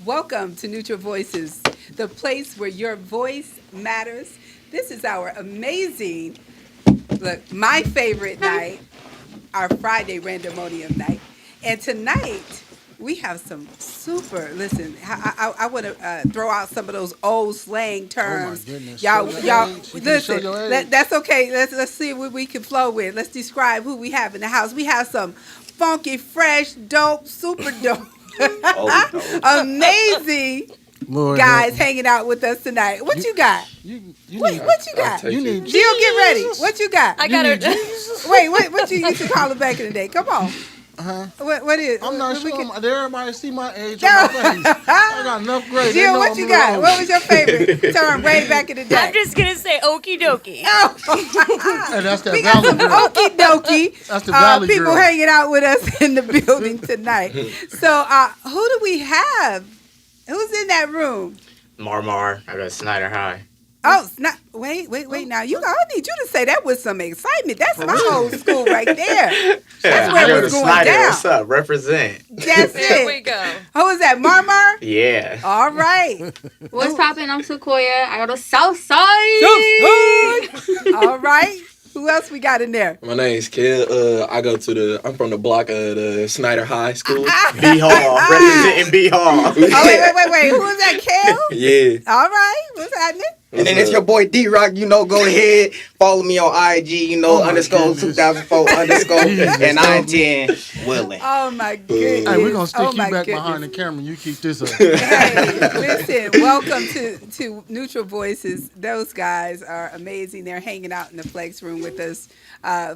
Welcome to Neutral Voices, the place where your voice matters. This is our amazing, look, my favorite night, our Friday Randomonium night. And tonight, we have some listen, I want to throw out some of those old slang terms. Oh my goodness. Y'all, listen, Age. that's okay. Let's see what we can flow with. Let's describe who we have in the house. We have some funky, fresh, dope, super dope, amazing Lord guys help hanging out with us tonight. What you got? Wait, need, what you got? you need Jill, get ready. What you got? I got her. Wait, what you used to call it back in the day? Come on. Uh-huh. What is? I'm not what we sure. can- Did everybody see my age on my face? I got enough grade. They Jill, know what I'm you a got? little What old. was your favorite term way back in the day? I'm just gonna say okie dokie. Hey, that's that We got Valley some girl. okie dokie That's the Valley people girl. hanging out with us in the building tonight. So, who do we have? Who's in that room? Marmar. I got Snyder High. Oh, wait. Now, I need you to say that with some excitement. That's my old school right there. That's where Yo, it was the going Snyder, down. what's up? Represent. That's There we it. go. Who is that? Marmar? Yeah. All right. What's poppin'? I'm Sequoia. I go to Southside. All right. Who else we got in there? My name's Kel. I'm from the block of the Snyder High School. B Hall. Representing B Hall. Oh, wait. Who is that, Kel? Yeah. All right. What's happening? And then it's your boy D-Rock, go ahead, follow me on IG, Oh my underscore goodness. 2004 underscore Jesus, and help 910 Willing. Oh, my goodness. Hey, we're going to stick Oh, you my back goodness. behind the camera. You keep this up. Hey, listen, welcome to Neutral Voices. Those guys are amazing. They're hanging out in the Flex room with us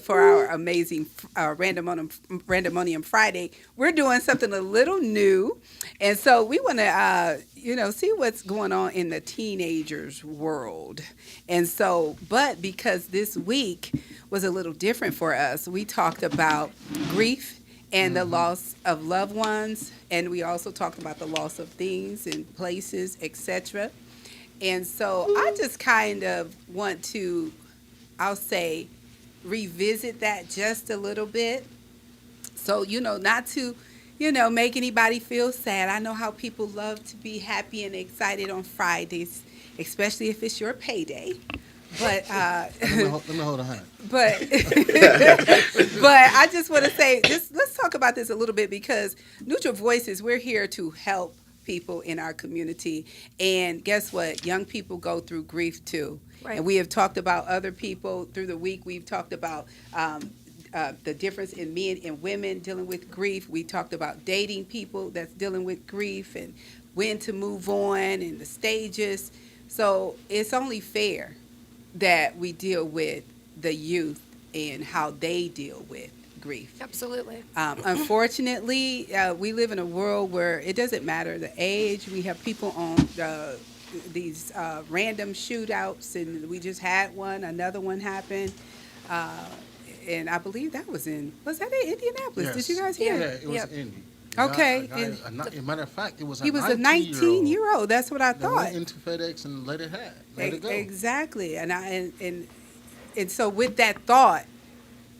for our amazing Randomonium Friday. We're doing something a little new, and so we want to, see what's going on in the teenagers' world. And so, but because this week was a little different for us, we talked about grief and the loss of loved ones, and we also talked about the loss of things and places, etc. And so I just kind of want to, I'll say, revisit that just a little bit. So, not to, make anybody feel sad. I know how people love to be happy and excited on Fridays, especially if it's your payday. But Let me hold a hand. but I just want to say, let's talk about this a little bit, because Neutral Voices, we're here to help people in our community. And guess what? Young people go through grief too. Right. And we have talked about other people through the week. We've talked about the difference in men and women dealing with grief. We talked about dating people that's dealing with grief and when to move on and the stages. So it's only fair that we deal with the youth and how they deal with grief. Absolutely. Unfortunately, we live in a world where it doesn't matter the age. We have people on these random shootouts, and we just had one. Another one happened. And I believe that was in Indianapolis? Yes. Did you guys hear? Yeah, it was Yep. Indy. Okay, As a matter of fact, it was He was a 19-year-old. That's what I that thought. went into FedEx and let it go. Exactly. And so with that thought,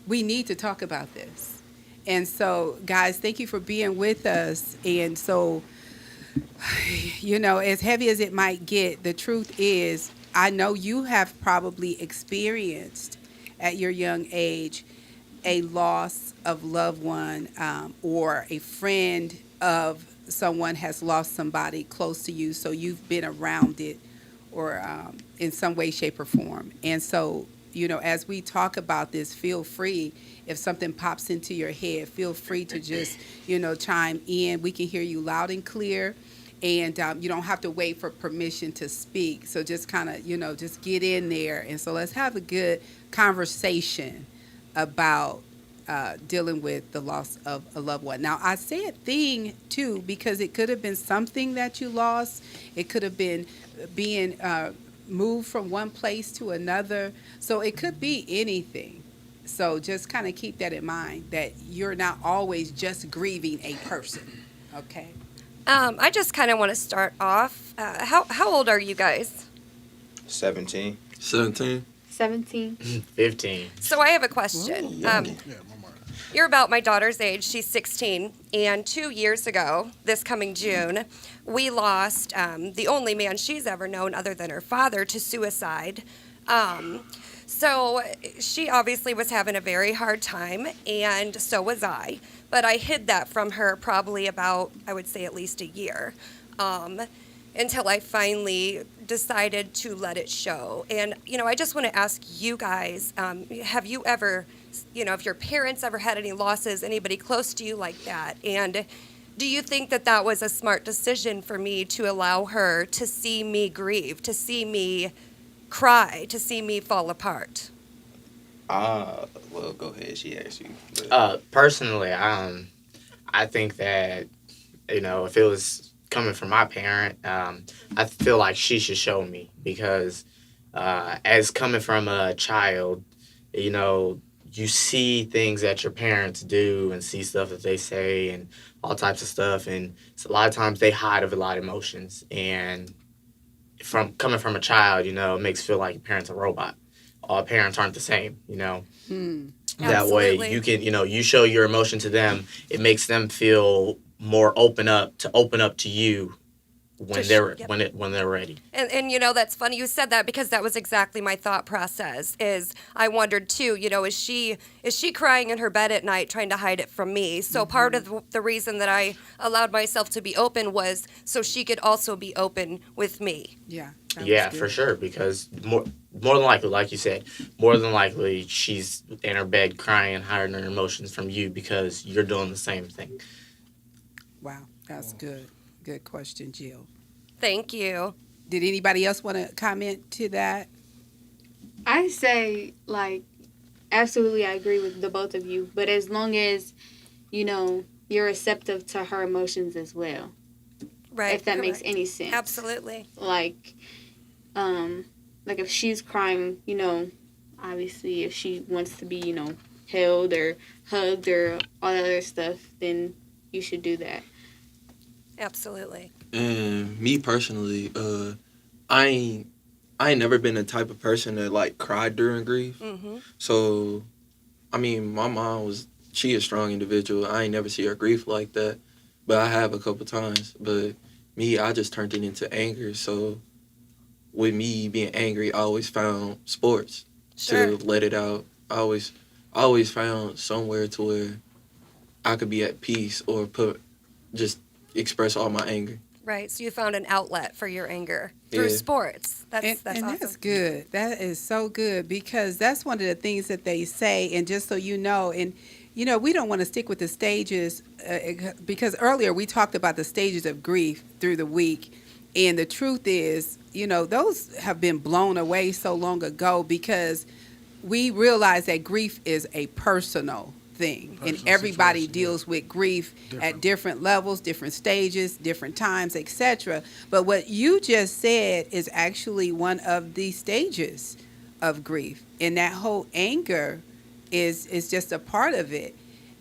we need to talk about this. And so, guys, thank you for being with us. And so, as heavy as it might get, the truth is, I know you have probably experienced at your young age a loss of loved one, or a friend of someone has lost somebody close to you, so you've been around it, or in some way, shape, or form. And so, as we talk about this, feel free, if something pops into your head, feel free to just, chime in. We can hear you loud and clear. And you don't have to wait for permission to speak. So just kind of, just get in there. And so let's have a good conversation about dealing with the loss of a loved one. Now, I said thing, too, because it could have been something that you lost. It could have been being moved from one place to another. So it could be anything. So just kind of keep that in mind, that you're not always just grieving a person, okay? I just kind of want to start off. How old are you guys? 17. 17. 17. 15. So I have a question. Yeah, You're about my daughter's age. She's 16. And 2 years ago, this coming June, we lost the only man she's ever known other than her father to suicide. So she obviously was having a very hard time, and so was I. But I hid that from her probably about, I would say, at least a year. Until I finally decided to let it show. And, I just want to ask you guys, have you ever, if your parents ever had any losses, anybody close to you like that? And do you think that that was a smart decision for me to allow her to see me grieve, to see me cry, to see me fall apart? Well, go ahead. She asked you. But- Personally, I think that, if it was coming from my parent, I feel like she should show me because as coming from a child, you see things that your parents do and see stuff that they say and all types of stuff. And a lot of times they hide a lot of emotions. And from coming from a child, it makes you feel like your parents are a robot. All parents aren't the same, That way Absolutely. you can, you show your emotion to them. It makes them feel more open up to you when when they're ready. And that's funny you said that because that was exactly my thought process. Is I wondered too, is she crying in her bed at night trying to hide it from me? So part of the reason that I allowed myself to be open was so she could also be open with me. Yeah. that was Yeah, good. for sure. Because more than likely, like you said, more than likely she's in her bed crying, hiding her emotions from you because you're doing the same thing. Wow, that's good. Good question, Jill. Thank you. Did anybody else want to comment to that? I say, like, absolutely, I agree with the both of you. But as long as, you're receptive to her emotions as well, Right. if that makes correct. any sense. Absolutely. Like if she's crying, obviously, if she wants to be, held or hugged or all that other stuff, then you should do that. Absolutely. And me personally, I ain't never been the type of person that like cried during grief. Mm-hmm. So, I mean, my mom she a strong individual. I ain't never see her grief like that, but I have a couple times. But me, I just turned it into anger. So, with me being angry, I always found sports Sure. to let it out. I always found somewhere to where I could be at peace or just express all my anger. Right. So you found an outlet for your anger through Yeah. sports. That's And awesome. that's good. That is so good because that's one of the things that they say. And just so you know, and we don't want to stick with the stages because earlier we talked about the stages of grief through the week. And the truth is, those have been blown away so long ago because we realize that grief is a personal thing and Personal everybody situation, deals with grief at Different. different levels, different stages, different times, etc. But what you just said is actually one of the stages of grief, and that whole anger is just a part of it.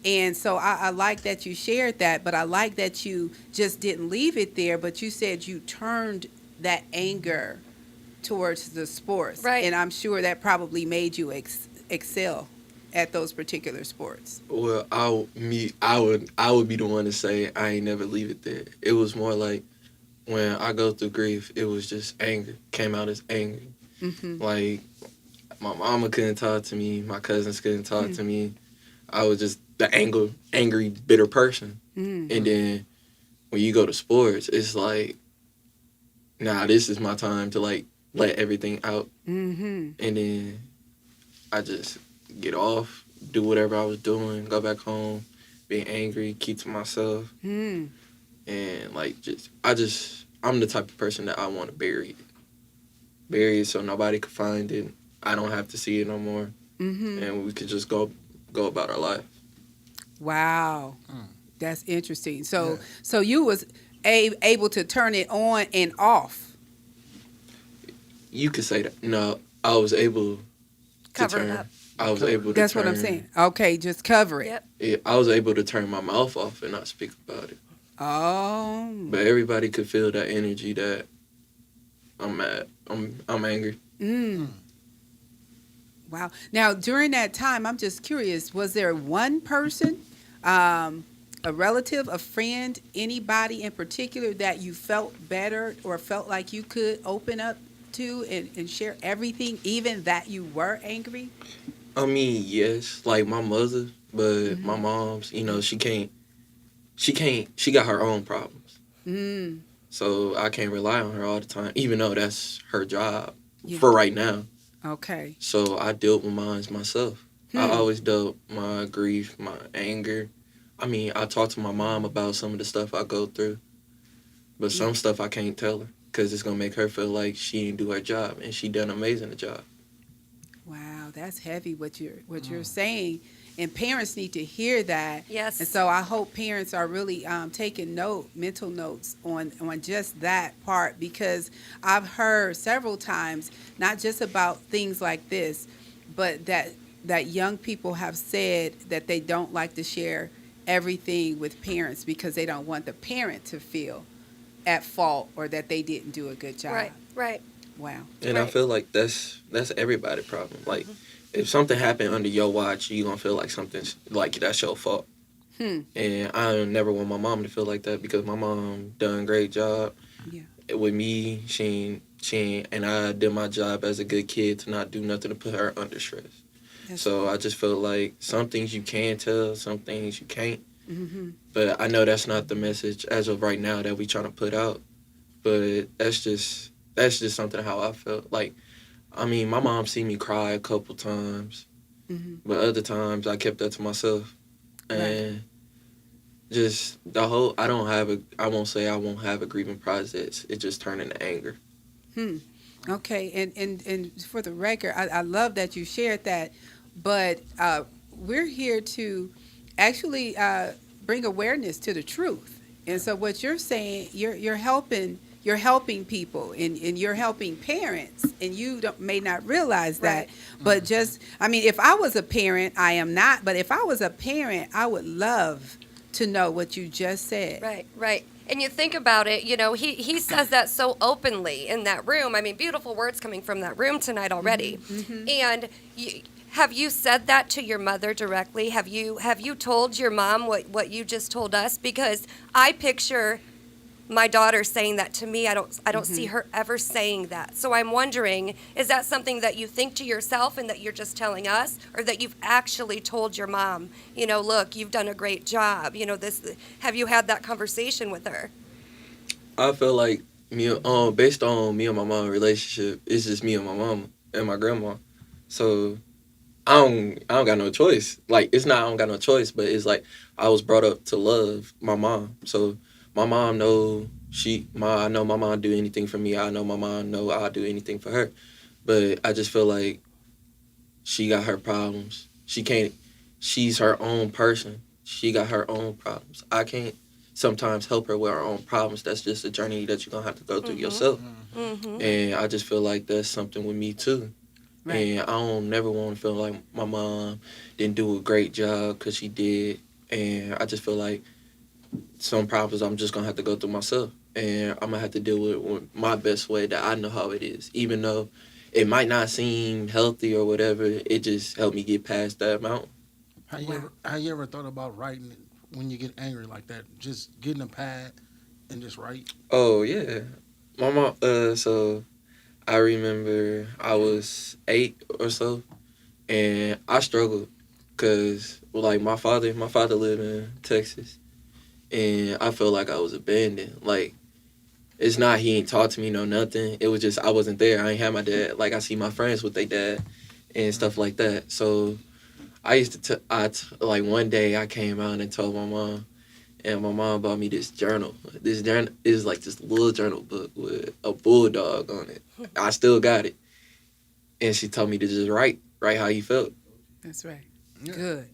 And so I like that you shared that, but I like that you just didn't leave it there, but you said you turned that anger towards the sports. Right. And I'm sure that probably made you excel at those particular sports. Well, I would be the one to say I ain't never leave it there. It was more like when I go through grief, it was just anger. Came out as anger. Mm-hmm. Like my mama couldn't talk to me, my cousins couldn't talk to me. I was just the angry, bitter person. Mm-hmm. And then when you go to sports, it's like, nah, this is my time to like let everything out. Mm-hmm. And then I just get off, do whatever I was doing, go back home, being angry, keep to myself, Mm-hmm. and like I'm the type of person that I want to bury it so nobody could find it. I don't have to see it no more, Mm-hmm. and we could just go about our life. Wow. Mm. That's interesting. So Yeah. so you was able to turn it on and off. You could say that. No, I was able to Cover it turn. up. I was able to. That's what I'm turn- saying. Okay, just cover it. Yep. Yeah, I was able to turn my mouth off and not speak about it. Oh. But everybody could feel that energy that I'm mad. I'm angry. Mm. Wow. Now, during that time, I'm just curious, was there one person, a relative, a friend, anybody in particular that you felt better or felt like you could open up to and share everything, even that you were angry? I mean, yes, like my mother, but my mom's, she got her own problems. Mm, So I can't rely on her all the time, even though that's her job yeah. for right now. Okay. So I dealt with mine myself. I Hmm. always dealt my grief, my anger. I mean, I talk to my mom about some of the stuff I go through, but some stuff I can't tell her because it's gonna make her feel like she didn't do her job, and she done an amazing job. Wow, that's heavy what you're saying, and parents need to hear that. Yes. And so I hope parents are really taking mental notes on just that part, because I've heard several times, not just about things like this, but that young people have said that they don't like to share everything with parents because they don't want the parent to feel at fault or that they didn't do a good job. Right, right. Wow. And I Right. feel like that's everybody's problem. Like, if something happened under your watch, you gonna feel like something's like that's your fault. Hmm. And I never want my mom to feel like that because my mom done a great job. Yeah. With me, and I did my job as a good kid to not do nothing to put her under stress. That's- So I just feel like some things you can tell, some things you can't. Mm-hmm. But I know that's not the message as of right now that we trying to put out. But that's just something how I felt. Like, I mean, my mom seen me cry a couple times, Mm-hmm. but other times I kept that to myself. And just the whole, I won't say I won't have a grieving process. It just turned into anger. Okay, and for the record, I love that you shared that, but we're here to actually bring awareness to the truth. And so what you're saying, you're helping people, and you're helping parents, and you may not realize that. Right. But just, I mean, if I was a parent, I am not, but if I was a parent, I would love to know what you just said. Right, right. And you think about it, he says that so openly in that room. I mean, beautiful words coming from that room tonight already. Mm-hmm. And have you said that to your mother directly? Have you told your mom what you just told us? Because I picture my daughter saying that to me. I don't see her ever saying that. So I'm wondering, is that something that you think to yourself and that you're just telling us, or that you've actually told your mom, look, you've done a great job, have you had that conversation with her? I feel like based on me and my mom relationship, it's just me and my mom and my grandma. So I don't got no choice. Like, it's not I don't got no choice, but it's like I was brought up to love my mom. So my mom I know my mom do anything for me. I know my mom know I'll do anything for her. But I just feel like she got her problems. She's her own person. She got her own problems. I can't sometimes help her with her own problems. That's just a journey that you're going to have to go through yourself. Mm-hmm. And I just feel like that's something with me too. Right. And I don't never want to feel like my mom didn't do a great job, because she did. And I just feel like some problems I'm just going to have to go through myself. And I'm going to have to deal with my best way that I know how it is. Even though it might not seem healthy or whatever, it just helped me get past that mountain. Have you ever thought about writing it when you get angry like that? Just getting a pad and just write? Oh, yeah. My mom, so I remember I was 8 or so, and I struggled because, like, my father lived in Texas, and I felt like I was abandoned. Like, it's not he ain't talk to me, no nothing. It was just I wasn't there. I ain't had my dad. Like, I see my friends with their dad and stuff like that. So I used to, like, one day I came out and told my mom, and my mom bought me this journal. This journal is like this little journal book with a bulldog on it. I still got it. And she told me to just write how you felt. That's right. Yeah. Good.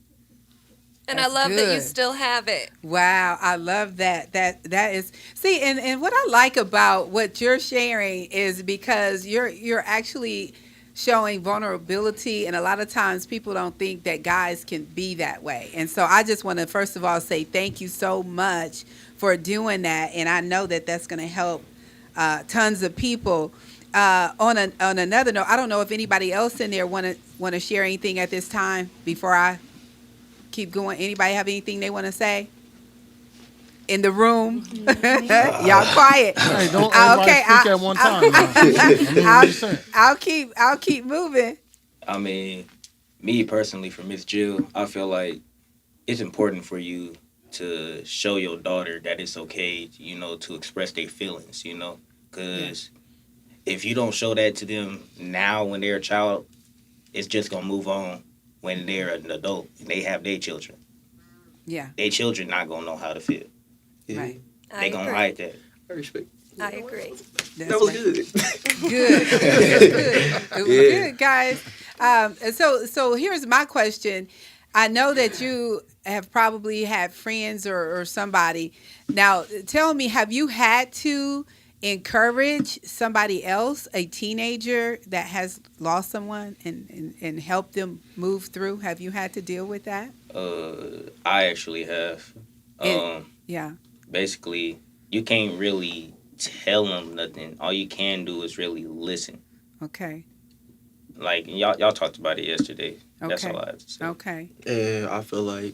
And I That's love that you good. still have it. Wow, I love that. That is, see, and what I like about what you're sharing is because you're actually showing vulnerability, and a lot of times people don't think that guys can be that way. And so I just want to first of all say thank you so much for doing that, and I know that that's going to help tons of people. On another note, I don't know if anybody else in there want to want to share anything at this time before I keep going? Anybody have anything they want to say? In the room? Y'all quiet. Hey, don't Okay, everybody speak at one time. now. I mean, what you saying? I'll keep moving. I mean, me personally, for Miss Jill, I feel like it's important for you to show your daughter that it's okay, you know, to express their feelings, you know, because if you don't show that to them now when they're a child, it's just gonna move on when they're an adult and they have their children. Yeah, Their children not gonna know how to feel. Yeah, right. They gonna hide that. I respect. I agree. That's That was right. good. Good. It was Yeah. good, guys. So here's my question. I know that you have probably had friends or somebody. Now, tell me, have you had to encourage somebody else, a teenager that has lost someone, and help them move through? Have you had to deal with that? I actually have. Yeah. Basically, you can't really tell them nothing. All you can do is really listen. Okay. Like y'all talked about it yesterday. That's Okay. all I have to say. Okay. Yeah, I feel like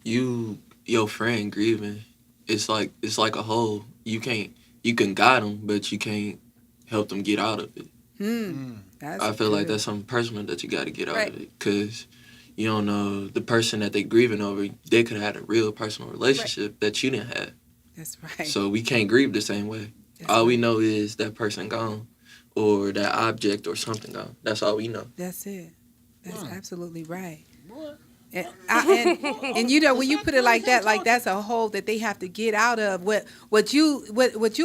your friend grieving, it's like a hole. You can guide them, but you can't help them get out of it. That's I feel like good. that's something personal that you got to get out Right. of it, because you don't know the person that they grieving over. They could have had a real personal relationship that you didn't have. That's right. So we can't grieve the same way. That's All we right. know is that person gone, or that object or something gone. That's all we know. That's it. That's absolutely right. What? And you know, when you put it like that, like that's a hole that they have to get out of. What you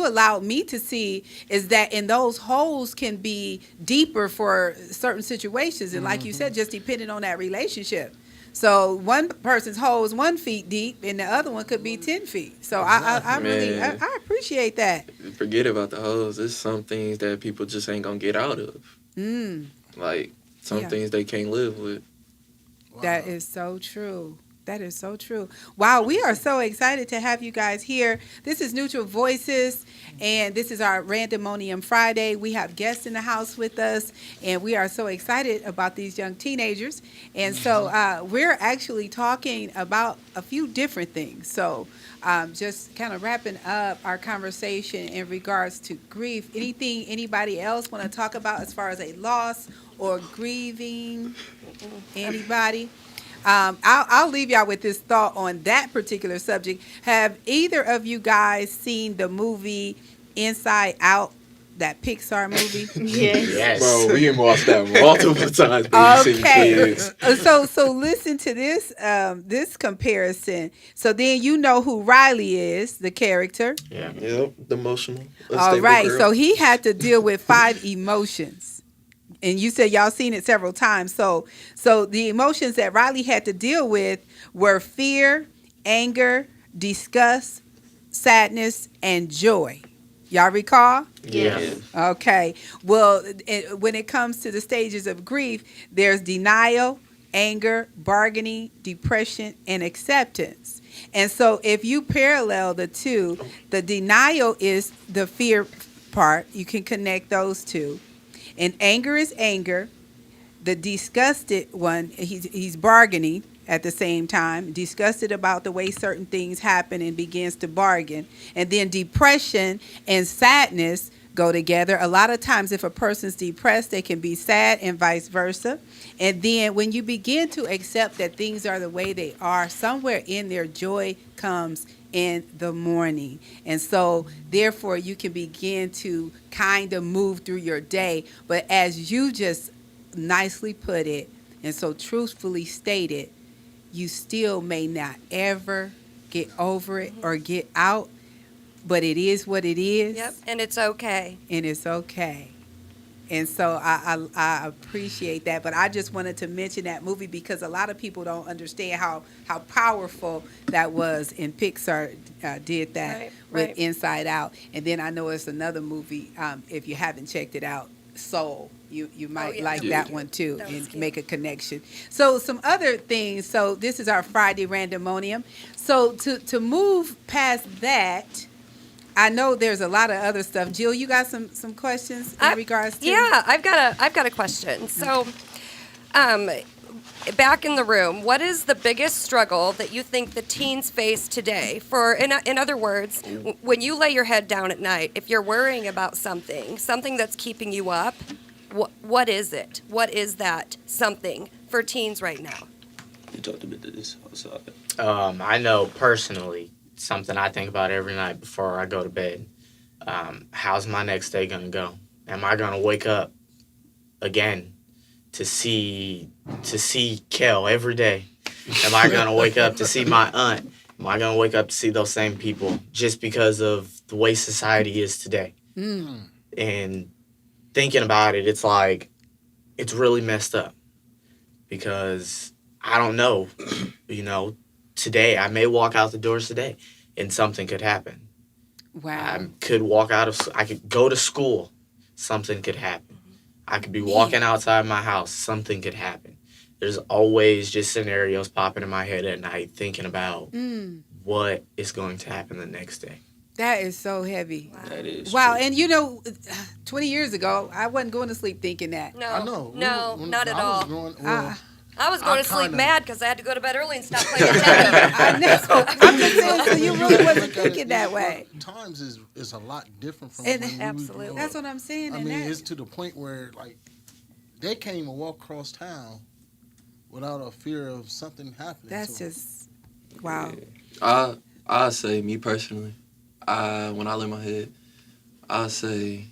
allowed me to see is that in those holes can be deeper for certain situations, and like you said, just depending on that relationship. So one person's hole is 1 feet deep, and the other one could be 10 feet. So I really Man. I appreciate that. Forget about the hoes. There's some things that people just ain't gonna get out of. Like some Yeah. things they can't live with. That is so true. That is so true. Wow, we are so excited to have you guys here. This is Neutral Voices, and this is our Randomonium Friday. We have guests in the house with us, and we are so excited about these young teenagers. And so we're actually talking about a few different things. So just kind of wrapping up our conversation in regards to grief. Anything anybody else want to talk about as far as a loss or grieving? Anybody? I'll leave y'all with this thought on that particular subject. Have either of you guys seen the movie Inside Out, that Pixar movie? Yes. Yes. Bro, we can watch that multiple times. Okay. So listen to this this comparison. So then you know who Riley is, the character. Yeah. Yep, the emotional. All unstable right. girl. So he had to deal with 5 emotions. And you said y'all seen it several times. So the emotions that Riley had to deal with were fear, anger, disgust, sadness, and joy. Y'all recall? Yeah. Okay. Well, when it comes to the stages of grief, there's denial, anger, bargaining, depression, and acceptance. And so if you parallel the two, the denial is the fear part. You can connect those two. And anger is anger. The disgusted one, he's bargaining at the same time, disgusted about the way certain things happen and begins to bargain. And then depression and sadness go together. A lot of times if a person's depressed, they can be sad and vice versa. And then when you begin to accept that things are the way they are, somewhere in there joy comes in the morning. And so therefore you can begin to kind of move through your day. But as you just nicely put it and so truthfully stated, you still may not ever get over it or get out, but it is what it is. Yep, and it's okay. And it's okay. And so I appreciate that. But I just wanted to mention that movie because a lot of people don't understand how powerful that was. And Pixar did that Right, with right. Inside Out. And then I know it's another movie, if you haven't checked it out, Soul. You might yeah. like Yeah. that one too That was and cute. make a connection. So some other things. So this is our Friday Randomonium. So to move past that, I know there's a lot of other stuff. Jill, you got some questions in regards to? Yeah, I've got a question. So, Back in the room, what is the biggest struggle that you think the teens face today? In other words, when you lay your head down at night, if you're worrying about something that's keeping you up, what is it? What is that something for teens right now? You talked a bit to this. Also, I know personally something I think about every night before I go to bed. How's my next day gonna go? Am I gonna wake up again to see Kel every day? Am I gonna wake up to see my aunt? Am I gonna wake up to see those same people just because of the way society is today? And thinking about it, it's like it's really messed up because I don't know. Today I may walk out the doors today and something could happen. Wow. I could go to school, something could happen. I could be walking outside my house, something could happen. There's always just scenarios popping in my head at night thinking about what is going to happen the next day. That is so heavy. that is Wow. true. And 20 years ago, I wasn't going to sleep thinking that. No, I know. no, When not at I was all. growing- I was going I to sleep kinda- mad because I had to go to bed early and stop playing Nintendo. I know. I'm just saying, so you really wasn't thinking that way. Times is a lot different from And- when we was Absolutely. growing That's up. what I'm saying. I and mean, that, it's to the point where like they can't even walk across town without a fear of something happening. that's to 'em. just, wow. I say me personally, when I lay my head, I say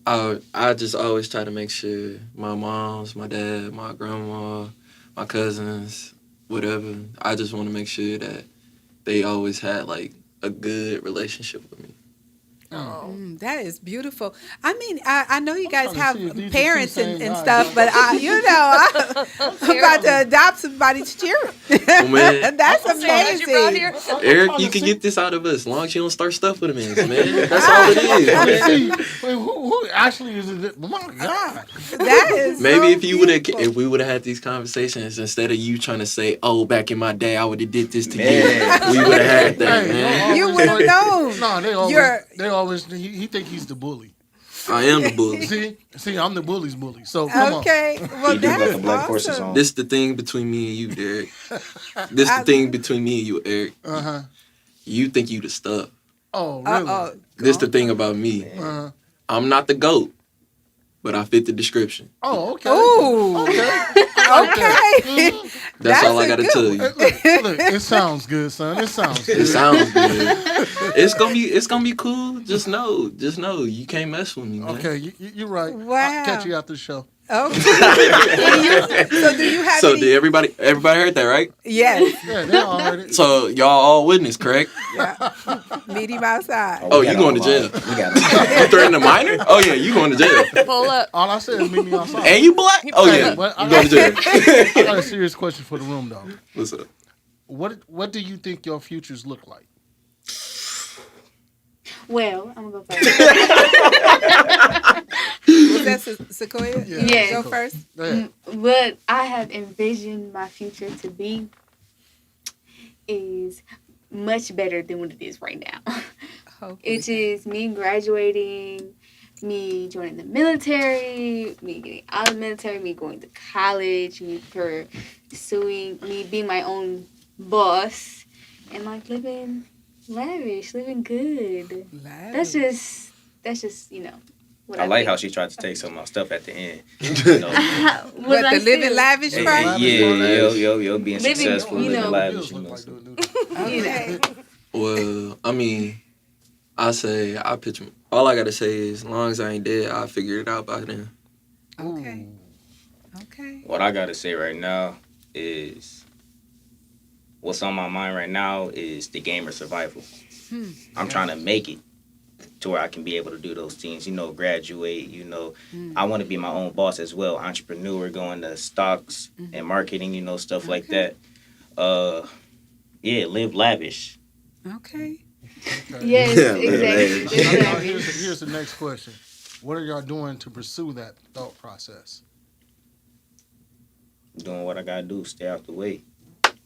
I just always try to make sure my moms, my dad, my grandma, my cousins, whatever. I just want to make sure that they always had like a good relationship with me. That is beautiful. I mean, I know you guys trying to see if have these are parents two and same stuff, guys. but I'm about to adopt somebody's children. man. That's What you brought amazing. here? Eric, you can get this out of us as long as you don't start stuff with him, man. That's all it is, man. See, wait, who actually is it? Oh my God. That is Maybe so if you would have, beautiful. if we would have had these conversations instead of you trying to say, "Oh, back in my day, I would have did this to Man. you," we would have had that, Hey, man. You would have known. No, You're- they always he think he's the bully. I am the bully. See, I'm the bully's bully. So come Okay, well You do got that's the black horses awesome. on. This is the thing between me and you, Derek. This is the thing between me and you, Eric. on. Uh huh. You think you the stuff. Oh really? Uh-oh. This the thing about me. Uh-huh. I'm not the GOAT, but I fit the description. Oh okay. Ooh. Okay. Okay. That's all I a gotta good tell one. you. Look, it sounds good, son. It sounds good. It sounds good. It's gonna be cool. Just know you can't mess with me, man. Okay, you're right. Wow. I'll catch you after the show. Okay. So do you have So any? did everybody heard that, right? Yes. Yeah, they already. So y'all all witness, correct? Yeah. Meet him outside. Oh, we you got going all to jail. mine. We got You threatening a minor? Oh yeah, you going to jail. Pull up. All I said is meet me outside. And you black? Oh yeah, But you going to jail. I got a serious question for the room though. What's up? What do you think your futures look like? Well, I'm gonna go first. Was that Sequoia? Yeah. Yes. Go first. Go ahead. What I have envisioned my future to be is much better than what it is right now. Hopefully. It is me graduating, me joining the military, me getting out of the military, me going to college, me pursuing, me being my own boss, and like living lavish, living good. That's just what I like how think. she tried to take some of my stuff at the end. You know, What What, I the living said. lavish yeah, part? being Living, successful, you living know, lavish. Bills You look know, like so. doing Okay. Well, I mean, I say I picture. All I gotta say is, as long as I ain't dead, I'll figure it out by then. Okay. Okay. What I gotta say right now is what's on my mind right now is the gamer survival. I'm trying to make it to where I can be able to do those things, graduate, I want to be my own boss as well, entrepreneur, going to stocks and marketing, stuff like that. Live lavish. Okay. Yes, Yeah, exactly. man. Now, Exactly. here's the next question. What are y'all doing to pursue that thought process? Doing what I gotta do, stay out the way.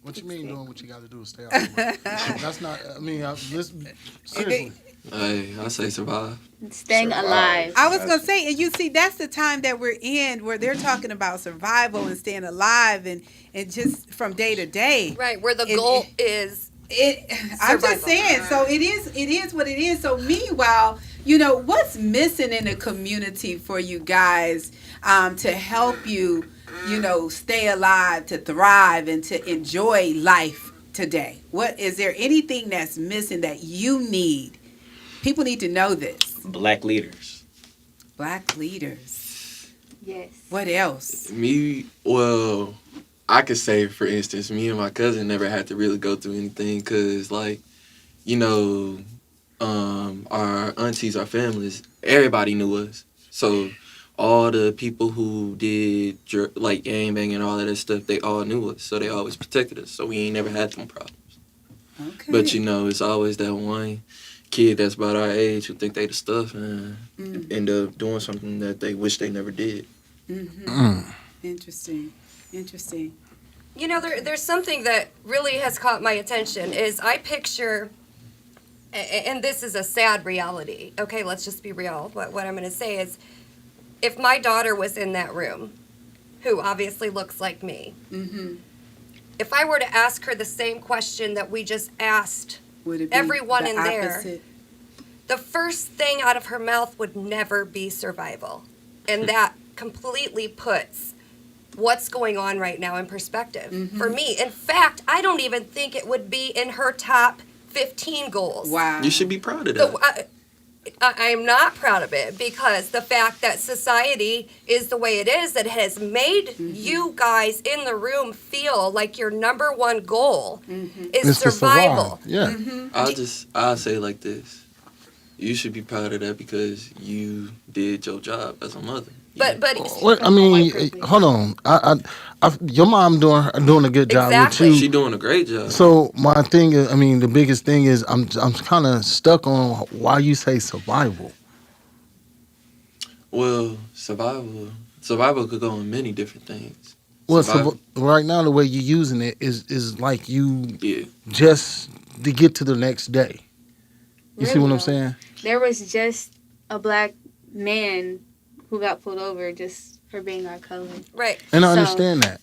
What you mean doing what you got to do to stay out of the way? That's not. I mean, listen, seriously. Hey, I say survive. Staying Survive. alive. I was gonna say, and you see, that's the time that we're in, where they're talking about survival and staying alive, and just from day to day. Right, where the It- goal is I'm just Survival. saying. So it is what it is. So meanwhile, you know what's missing in the community for you guys to help you, you know, stay alive, to thrive, and to enjoy life today. What is there anything that's missing that you need? People need to know this. Black leaders. Black leaders. Yes. What else? Me, well, I could say, for instance, me and my cousin never had to really go through anything because, like, you know, our aunties, our families, everybody knew us. So all the people who did, like, gang bang and all of that stuff, they all knew us. So they always protected us. So we ain't never had them problems. Okay. But, you know, it's always that one kid that's about our age who think they the stuff and end up doing something that they wish they never did. Interesting. You know, there's something that really has caught my attention is I picture, and this is a sad reality. Okay, let's just be real. What I'm going to say is, if my daughter was in that room, who obviously looks like me, if I were to ask her the same question that we just asked Would it be everyone the in there, opposite? the first thing out of her mouth would never be survival. And that completely puts what's going on right now in perspective for me. In fact, I don't even think it would be in her top 15 goals. Wow. You should be proud of that. I'm not proud of it because the fact that society is the way it is, that has made you guys in the room feel like your number one goal is It's to survival. survive. Yeah. I'll say it like this. You should be proud of that because you did your job as a mother. But What I mean, hold on. Your mom doing a good job Exactly. with She you. doing a great job. So my thing is, I mean, the biggest thing is, I'm kind of stuck on why you say survival. Well, survival could go in many different things. Well, Survival. right now the way you're using it is like you Yeah. just to get to the next day. You see what I'm Really? saying? There was just a black man who got pulled over just for being our color. right. And I So- understand that.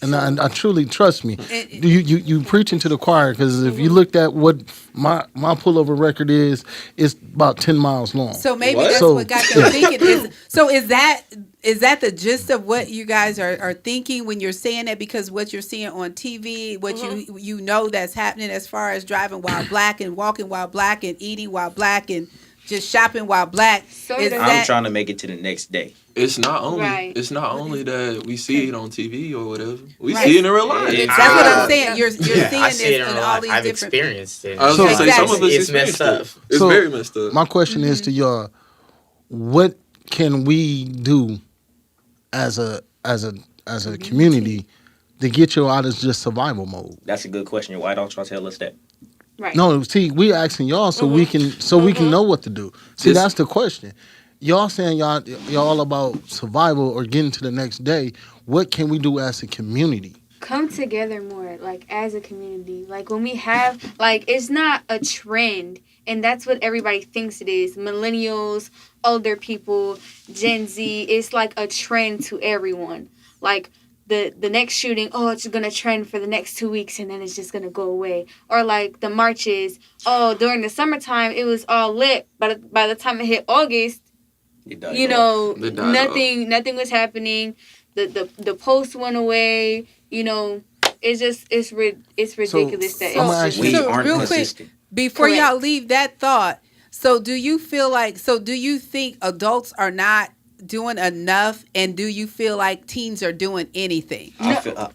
And I truly trust me. And- You preaching to the choir because if you looked at what my pullover record is, it's about 10 miles long. So maybe What? that's So- what got them thinking. Is that the gist of what you guys are thinking when you're saying that? Because what you're seeing on TV, what you know that's happening as far as driving while black and walking while black and eating while black and just shopping while black. Sort Is of. I'm that trying to make it to the next day. It's not only Right. that we see it on TV or whatever. We Right. see it in real life. Yeah. that's what I'm Ah. saying. You're Yeah, seeing I this see it in in real all life. these I've different. experienced it. I was gonna say some of us It's messed experienced up. it. It's So, very messed up. My question is to y'all: what can we do as a community to get you out of just survival mode? That's a good question. Why don't y'all tell us that? Right. No, see, we asking y'all so we can know what to do. See, This- that's the question. Y'all saying y'all all about survival or getting to the next day. What can we do as a community? Come together more, like as a community. Like when we have, like, it's not a trend, and that's what everybody thinks it is. Millennials, older people, Gen Z, it's like a trend to everyone. Like the next shooting, oh, it's gonna trend for the next 2 weeks, and then it's just gonna go away. Or like the marches, oh, during the summertime it was all lit, but by the time it hit August, It died you off. know, They died nothing was happening. The post went away. You know, it's ridiculous that I'ma it's ask just, We So, aren't real quick, consistent. Before Correct. y'all leave that thought, so do you think adults are not doing enough, and do you feel like teens are doing anything? I feel, Sorry.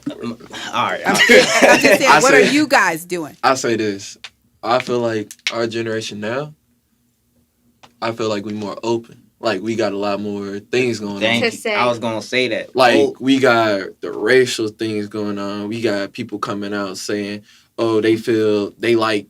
all right. I'm just saying, I what say- are you guys doing? I say this. I feel like our generation now, I feel like we more open. Like we got a lot more things going on. Thank To you. say. I was gonna say that. Like Oh, we got the racial things going on. We got people coming out saying, "Oh, they feel they like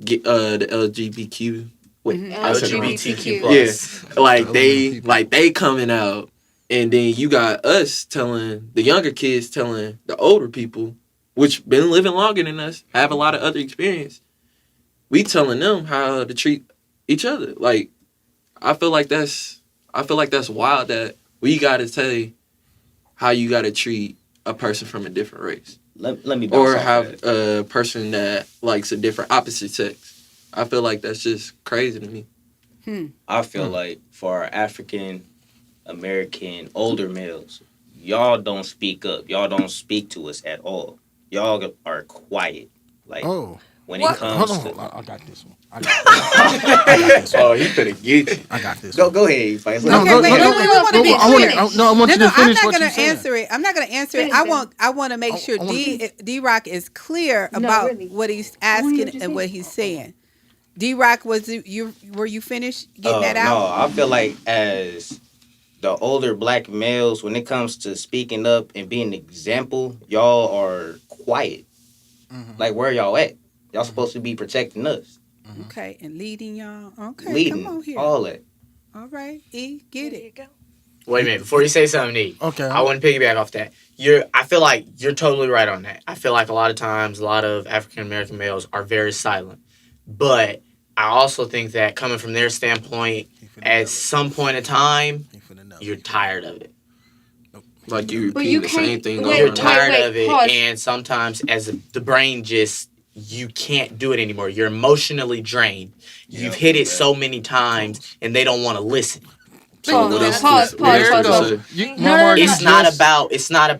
get the LGBTQ." Wait, I said it wrong. LGBTQ LGBTQ. plus. Like they coming out And then you got us telling the younger kids, telling the older people, which been living longer than us, have a lot of other experience. We telling them how to treat each other. Like, I feel like that's wild that we gotta say how you gotta treat a person from a different race. Let me bounce Or off have that. a person that likes a different opposite sex. I feel like that's just crazy to me. I feel like for our African American older males, y'all don't speak up. Y'all don't speak to us at all. Y'all are quiet. Like Oh, when What? it comes hold to on. I got this one. I got this one. Oh, he finna get you. I got this go one. go ahead, Spice. No, Okay, go, wait, go, wait, go, wait, we wanna go, be I want, clear. no, I want you No, to I'm finish not what gonna you're saying. answer it. I'm not gonna answer it. Finish I want to make sure I wanna- D Rock is clear No, about really. what he's I wanna hear asking what you're and what saying. he's saying. D Rock, were you finished getting that out? No, I feel like as the older black males, when it comes to speaking up and being an example, y'all are quiet. Like where y'all at? Y'all supposed to be protecting us, Okay, and leading y'all. Okay, leading, come on here. all that. All right, E, get There it. you go. Wait a minute, before you say something, E, Okay. I want to piggyback off that. I feel like you're totally right on that. I feel like a lot of times, a lot of African American males are very silent. But I also think that coming from their standpoint, at some point in time, you're tired of it. Like you But repeat you the can't- same thing wait, over You're and over. tired of it, pause. and sometimes as the brain just you can't do it anymore. You're emotionally drained. You've hit it so many times, and they don't want to listen. So what else? Pause, what pause, else pause, to pause. say? No.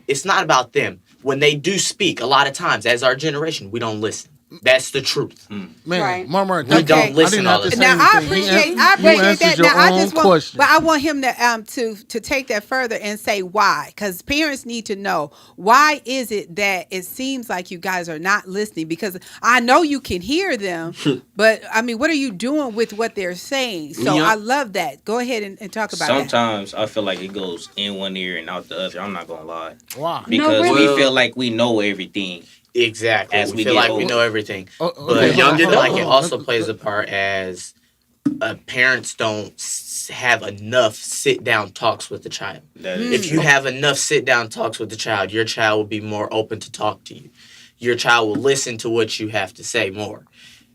It's not about them. When they do speak, a lot of times, as our generation, we don't listen. That's the truth. Man, Right. Marmar, We don't listen all the time. Now I appreciate that. answered Now your I own just want, question. but I want him to take that further and say why, because parents need to know why is it that it seems like you guys are not listening? Because I know you can hear them, but I mean, what are you doing with what they're saying? So Yeah. I love that. Go ahead and talk about that. Sometimes I feel like it goes in one ear and out the other. I'm not gonna lie, Why? because really. we feel like we know everything. Exactly. As we we feel get like we older. know everything. Oh, But okay, I feel like hold it on. also plays a part as parents don't have enough sit-down talks with the child. That is If you have enough sit-down talks with the child, your child will be more open to talk to you. Your child will listen to what you have to say more.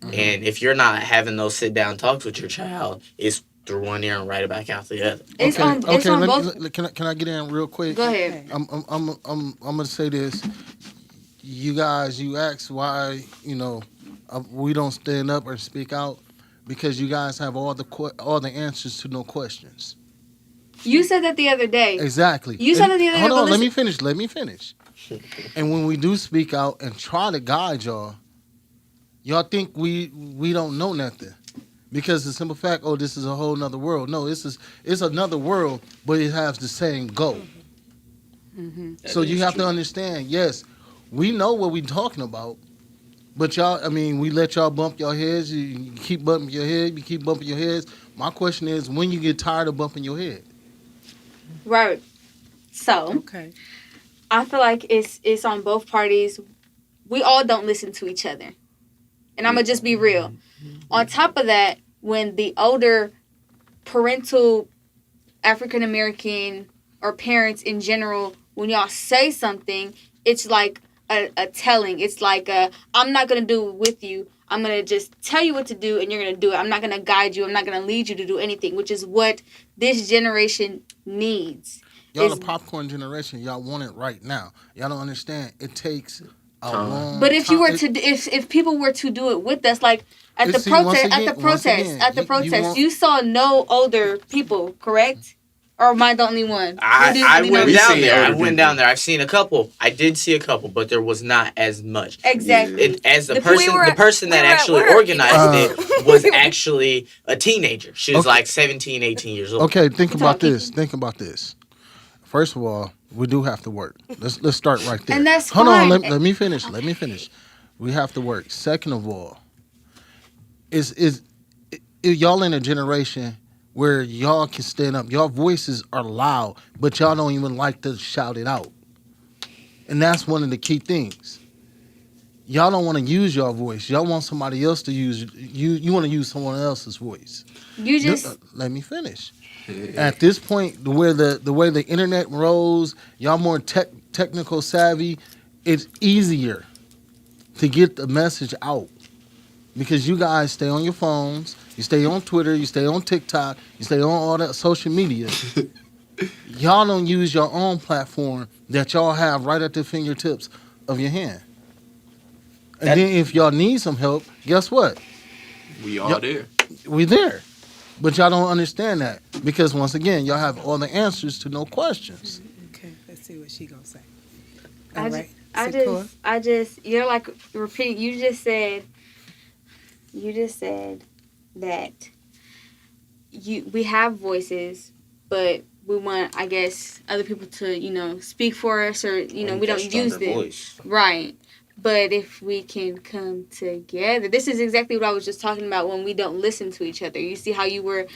And if you're not having those sit-down talks with your child, it's through one ear and right back out the other. It's on Okay, both. can I get in real quick? Go ahead. I'm gonna say this. You guys, you ask why we don't stand up or speak out because you guys have all the answers to no questions. You said that the other day. Exactly. You said it the other day, Hold but on, let listen- me finish. And when we do speak out and try to guide y'all think we don't know nothing. Because the simple fact, this is a whole nother world. No, it's another world, but it has the same goal. So you have to understand, yes, we know what we're talking about, but we let y'all bump your heads. You keep bumping your head. You keep bumping your heads. My question is, when you get tired of bumping your head? Right. So Okay. I feel like it's on both parties. We all don't listen to each other. And I'm going to just be real. On top of that, when the older parental African American or parents in general, when y'all say something, it's like a telling. It's like I'm not going to do it with you. I'm going to just tell you what to do and you're going to do it. I'm not going to guide you. I'm not going to lead you to do anything, which is what this generation needs. Y'all Is- the popcorn generation. Y'all want it right now. Y'all don't understand. It takes a Time. long But if time. you were to, if people were to do it with us, like at And the see, once protest, again, at the you protest, want- you saw no older people, correct? Or am I the only one? I You know- went down seen there. I older went people. down there. I've seen a couple. I did see a couple, but there was not as much. Exactly. As the We person, were the at- person we that were at actually work. organized it was actually a teenager. She was Okay. like 17, 18 years old. Okay, think about talking. this. Think about this. First of all, we do have to work. Let's start right there. And that's Hold fine. on. Let me finish. Let me finish. We have to work. Second of all, is y'all in a generation where y'all can stand up. Y'all voices are loud, but y'all don't even like to shout it out. And that's one of the key things. y'all don't want to use your voice. Y'all want somebody else to use you. You want to use someone else's voice. You just Let me finish. At this point, the way the internet rolls, y'all more technical savvy. It's easier to get the message out because you guys stay on your phones, you stay on Twitter, you stay on TikTok, you stay on all that social media. Y'all don't use your own platform that y'all have right at the fingertips of your hand. And then if y'all need some help, guess what? We all Yep. there. We there. But y'all don't understand that because once again, y'all have all the answers to no questions. Okay, let's see what she gonna say. I All ju- right, I Sakura? just, you're like, repeat, you just said that we have voices, but we want, I guess, other people to, speak for us or, we don't use them. Voice. Right. But if we can come together, this is exactly what I was just talking about when we don't listen to each other. You see how you were,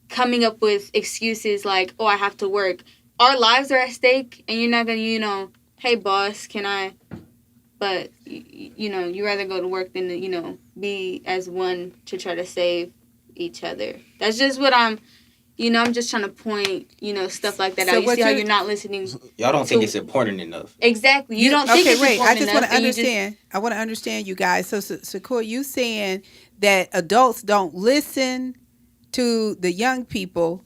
coming up with excuses like, oh, I have to work. Our lives are at stake, and you're not going to, hey, boss, can I? But, you rather go to work than to, be as one to try to save each other. That's just what I'm just trying to point, stuff like that So out. You what see how you- you're not listening. Y'all don't think So- it's important enough. Exactly. You don't think Okay, it's wait. I important just want enough, to and you just- understand. I want to understand you guys. So, Sakura, you saying that adults don't listen to the young people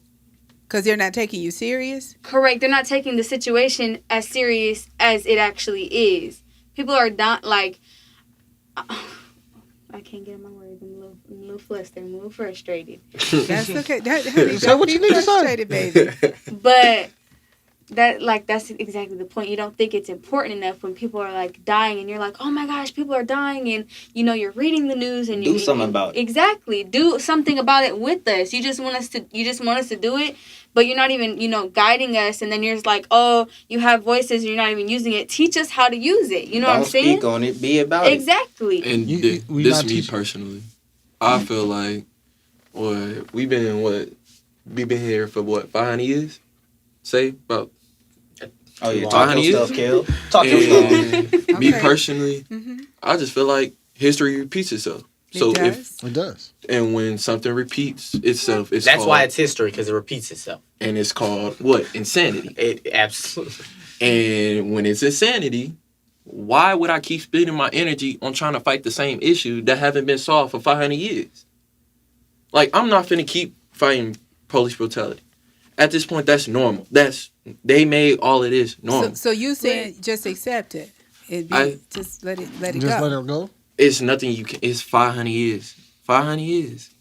because they're not taking you serious? Correct. They're not taking the situation as serious as it actually is. People are not like. I can't get in my words. I'm a little flustered. I'm a little frustrated. That's okay. Honey, Say don't what be you need to say. frustrated, baby. But that's exactly the point. You don't think it's important enough when people are like dying, and you're like, oh my gosh, people are dying, and you're reading the news and Do something about it. Exactly. Do something about it with us. You just want us to do it, but you're not even guiding us, and then you're just like, oh, you have voices and you're not even using it. Teach us how to use it. You know Don't what I'm saying? speak on it. Be about it. Exactly. And We this not me teaching- personally. I feel like, we've been here for 500 years? Say about. Oh yeah, Talk talk your your stuff, stuff, Kel. Talk your stuff. And me Okay. personally, hmm I just feel like history repeats itself. So it if does. It does. and when something repeats itself, it's That's called, why it's history, because it repeats itself. and it's called what? Insanity. It absolutely. And when it's insanity, why would I keep spending my energy on trying to fight the same issue that haven't been solved for 500 years? Like, I'm not finna keep fighting police brutality. At this point, that's normal. They made all of this normal. So you saying just accept it? Just let it Just go. let it go. It's nothing you can. It's 500 years. 500 years.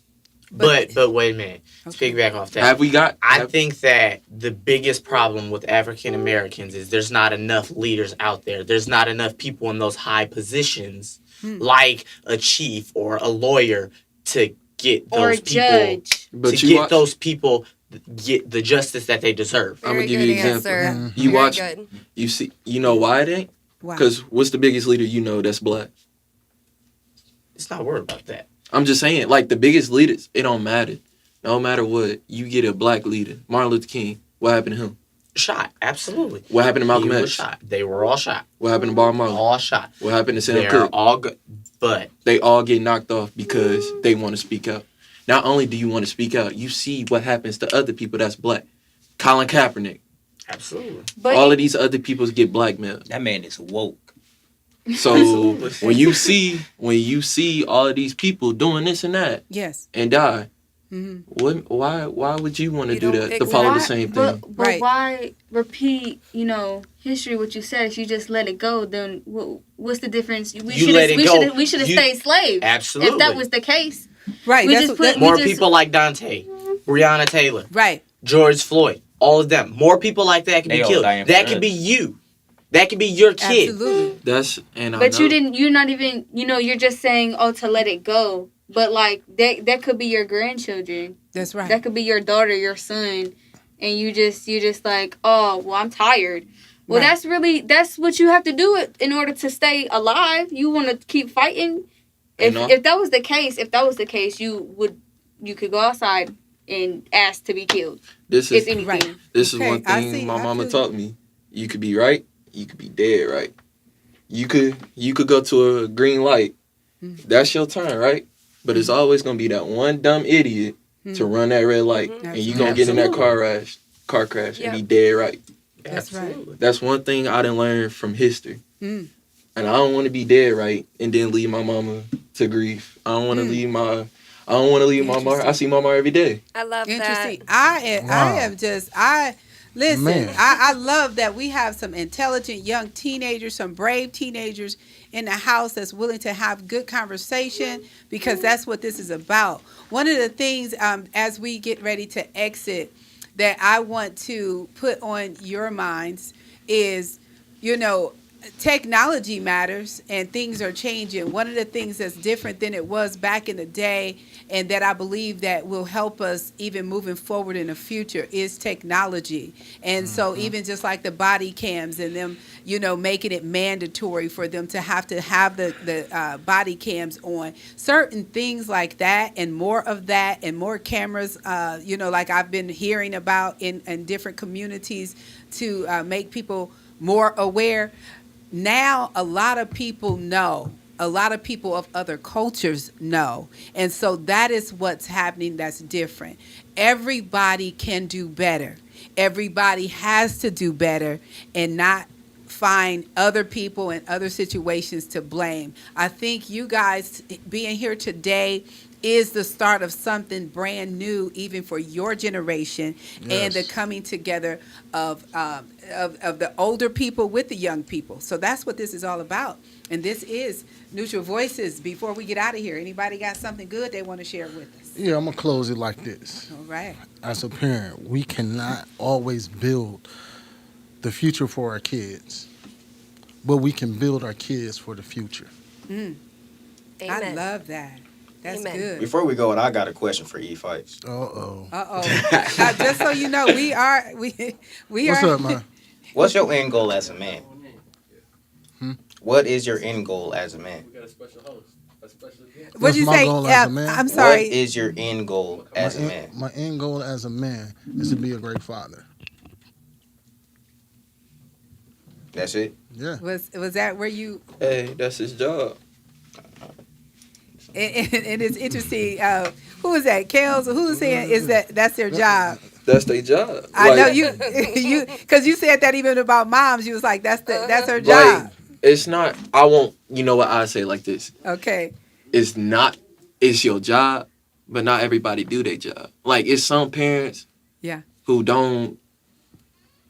But wait a minute. To piggyback off that. Have we got? I think that the biggest problem with African Americans is there's not enough leaders out there. There's not enough people in those high positions, like a chief or a lawyer, to get Or a those people judge. But to you get watch, those people get the justice that they deserve. I'ma Very give good you an example. answer. You Very watch. good. You see. You know why it ain't? Wow. Because what's the biggest leader you know that's black? It's not worried about that. I'm just saying, like, the biggest leaders, it don't matter. No matter what, you get a black leader. Martin Luther King. What happened to him? Shot, absolutely. What happened to Malcolm He was X? shot. They were all shot. What happened to Bob Marley? All shot. What happened to Sam They're Cooke? all good, but They all get knocked off because they want to speak out. Not only do you want to speak out, you see what happens to other people that's black. Colin Kaepernick. absolutely. But All of these other people get blackmailed. That man is woke. So Absolutely. when you see all of these people doing this and that Yes. and die, hmm why would you want to You do don't that? To follow the exact- same thing. But Right. why repeat, history? What you said, if you just let it go, then what's the difference? We You let it go. We should have You- stayed slaves. Absolutely. If that was the case, Right. We That's just what, put- that- More just- people like Dante, Breonna Taylor, right. George Floyd, all of them. More people like that can They be all killed. dying That for could us. be you. That could be your kid. Absolutely. That's and I but know. you're not even, you're just saying, oh, to let it go. But like that could be your grandchildren. That's right. That could be your daughter, your son, and you just like, oh, well, I'm tired. Well, Right. that's what you have to do it in order to stay alive. You want to keep fighting. And all- If that was the case, you could go outside and ask to be killed. This If is anything, Right. this is Okay, one I thing see. my I mama feel taught me. You could be right, you could be dead right. you could go to a green light. That's your turn, right? But it's always gonna be that one dumb idiot to run that red light, and you gonna get in that car crash, Yep. and he dead right. That's right. That's one thing I didn't learn from history. Mm. And I don't want to be dead right and then leave my mama to grief. I don't want to leave my. I don't want to leave my mama. I see my mama every day. I love Interesting. that. I am just listen. Man. I love that we have some intelligent young teenagers, some brave teenagers in the house that's willing to have good conversation, because that's what this is about. One of the things as we get ready to exit that I want to put on your minds is, technology matters and things are changing. One of the things that's different than it was back in the day, and that I believe that will help us even moving forward in the future, is technology. And so even just like the body cams and them, making it mandatory for them to have the body cams on, certain things like that, and more of that, and more cameras, like I've been hearing about in different communities to make people more aware. Now, a lot of people know. A lot of people of other cultures know. And so that is what's happening that's different. Everybody can do better. Everybody has to do better and not find other people and other situations to blame. I think you guys being here today is the start of something brand new, even for your generation, and the coming together of the older people with the young people. So that's what this is all about. And this is Neutral Voices. Before we get out of here, anybody got something good they want to share with us? Yeah, I'm going to close it like this. All right. As a parent, we cannot always build the future for our kids, but we can build our kids for the future. I Amen. love that. That's Amen. good. Before we go, I got a question for E Fights. Uh-oh. Just so you know, we What's are. up, man? What's your end goal as a man? What is your end goal as a man? What'd What's you my say? goal as a man? I'm sorry. What is your end goal as a man? My end goal as a man is to be a great father. That's it? Yeah. Was that where you? Hey, that's his job. And it's interesting. Who is that? Kels? Who's saying is that's their job? That's their job. I know Like, you because you said that even about moms. You was like, that's her job. Like, it's not. I won't. You know what I say like this? Okay. It's not. It's your job, but not everybody do their job. Like, it's some parents. Yeah. Who don't.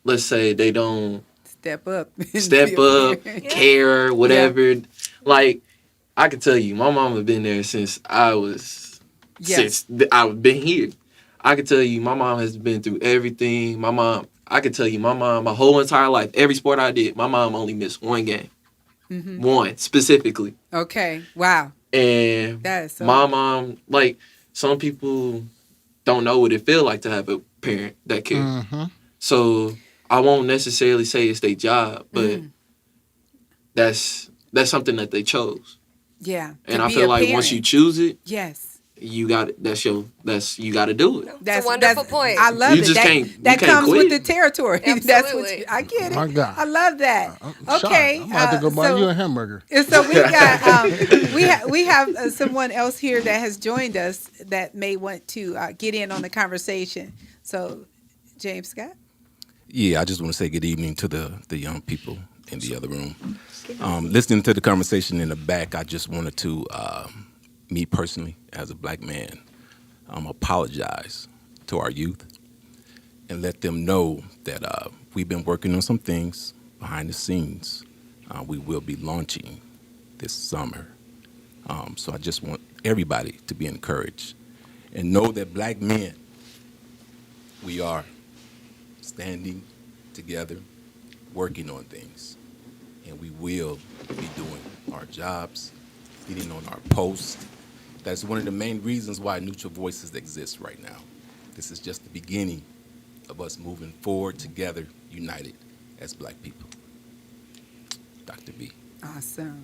Let's say they don't Step up. step up, care, whatever. Like, I can tell you, my mama been there since I've been here. I can tell you, my mom has been through everything. I can tell you, my mom, my whole entire life, every sport I did, my mom only missed one game. One, specifically. Okay. Wow. And That is so. my mom, like, some people don't know what it feel like to have a parent that care. Mm-hmm. So I won't necessarily say it's their job, but that's something that they chose. Yeah. And To I be feel a like once parent. you choose it, Yes. you got it. You got to do it. It's a wonderful point. I love You it. just that can't- that you can't comes quit. with the territory. That's what Absolutely. I get it. My God. I love that. I'm Okay. shocked. I'm going to have to go buy you a hamburger. And so we got we have someone else here that has joined us that may want to get in on the conversation. So, James Scott. Yeah, I just want to say good evening to the young people in the other room. Listening to the conversation in the back, I just wanted to, me personally, as a black man, apologize to our youth and let them know that we've been working on some things behind the scenes. We will be launching this summer. So I just want everybody to be encouraged and know that black men, we are standing together, working on things, and we will be doing our jobs, getting on our posts. That's one of the main reasons why Neutral Voices exists right now. This is just the beginning of us moving forward together, united as black people. Dr. B. Awesome.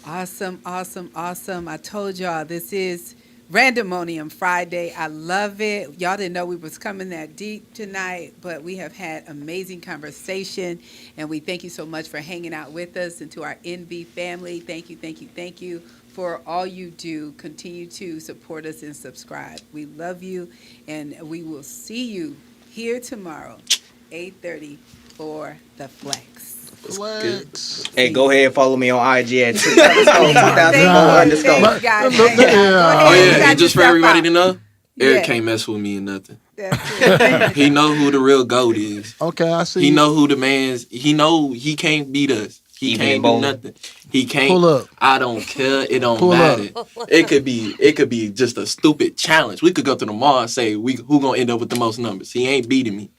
Awesome, awesome, awesome. I told y'all this is Randomonium Friday. I love it. Y'all didn't know we was coming that deep tonight, but we have had amazing conversation, and we thank you so much for hanging out with us. And to our NV family, thank you, thank you, thank you for all you do. Continue to support us and subscribe. We love you, and we will see you here tomorrow, 8:30 for The Flex. Flex. Hey, go ahead and follow me on IG at Thank you, 2004 thank you, guys. Look, Thank you. yeah. Go Oh ahead, yeah, you got and just for yourself everybody out. to know, Eric Yeah. can't mess with me or nothing. That's it. He know who the real GOAT is. Okay, I see. He you. know who the man's. He know he can't beat us. He He can't been do bowling. nothing. He can't. Pull up. I don't care. It don't Pull up. matter. It could be just a stupid challenge. We could go to the mall and say who gonna end up with the most numbers. He ain't beating me.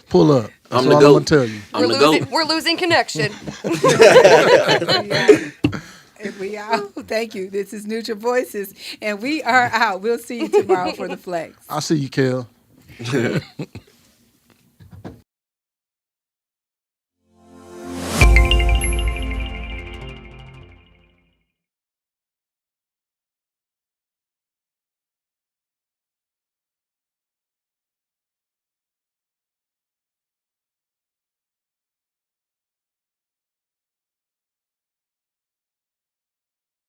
Pull up. That's I'm the all I'm GOAT. gonna tell you. I'm the GOAT. We're losing connection. And we out. Thank you. This is Neutral Voices, and we are out. We'll see you tomorrow for The Flex. I'll see you, Kel.